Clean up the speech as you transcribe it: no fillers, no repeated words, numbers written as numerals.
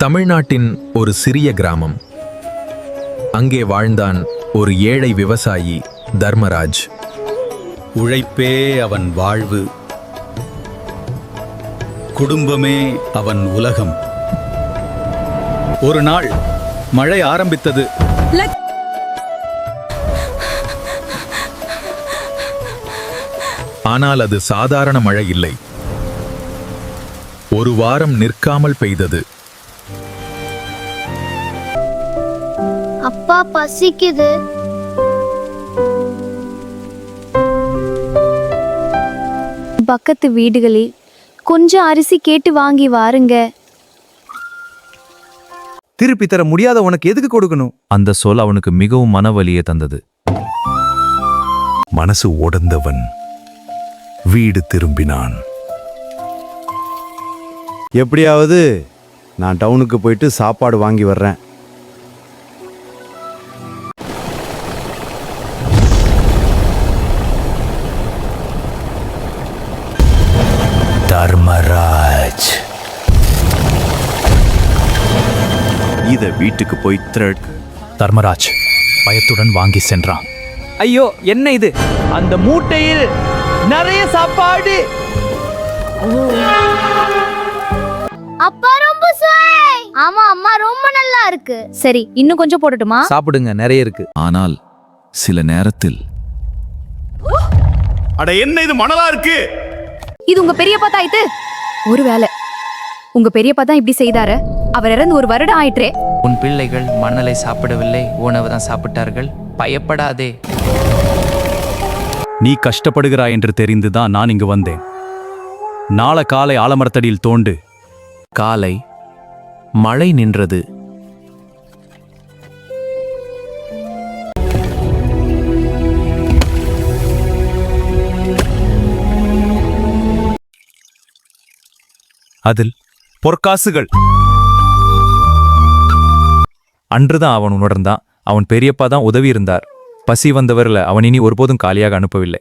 தமிழ்நாட்டின் ஒரு சிறிய கிராமம். அங்கே வாழ்ந்தான் ஒரு ஏழை விவசாயி தர்மராஜ். உழைப்பே அவன் வாழ்வு, குடும்பமே அவன் உலகம். ஒரு நாள் மழை ஆரம்பித்தது. ஆனால் அது சாதாரண மழை இல்லை. ஒரு வாரம் நிற்காமல் பெய்தது. அப்பா, பசிக்குது. பக்கத்து வீடுகளில் கொஞ்சம் அரிசி கேட்டு வாங்கி வாருங்க. திருப்பி தர முடியாத உனக்கு எதுக்கு கொடுக்கணும்? அந்த சொல் அவனுக்கு மிகவும் மனவலியை தந்தது. மனசு உடைந்தவன் வீடு திரும்பினான். எப்படியாவது நான் டவுனுக்கு போயிட்டு சாப்பாடு வாங்கி வர்றேன். தர்மராஜ் இத வீட்டுக்கு போய் தர்மராஜ் பயத்துடன் வாங்கி சென்றான். ஐயோ, என்ன இது? அந்த மூட்டையில் நிறைய சாப்பாடு. அப்பா ரொம்ப சுவை. ஆமா அம்மா, ரொம்ப நல்லா இருக்கு. சரி, இன்னும் கொஞ்சம் போடட்டுமா? சாப்பிடுங்க, நிறைய இருக்கு. ஆனால் சில நேரத்தில் அட, என்ன இது மணலா இருக்கு? இது உங்க பெரியப்பா தான். இது ஒருவேளை உங்க பெரியப்பா தான் இப்படி செய்தாரு. அவர் இறந்து ஒரு வருடம் ஆயிற்றே. உன் பிள்ளைகள் மணலை சாப்பிடவில்லை, உணவு தான் சாப்பிட்டார்கள். பயப்படாதே. நீ கஷ்டப்படுகிறாய் என்று தெரிந்துதான் நான் இங்கு வந்தேன். நாளை காலை ஆலமரத்தடியில் தோண்டு. காலை மழை நின்றது. அதில் பொற்காசுகள். அன்றுதான் அவன் உணர்ந்தான், அவன் பெரியப்பா தான் உதவி இருந்தார். பசி வந்தவர்களை அவன் இனி ஒருபோதும் காலியாக அனுப்பவில்லை.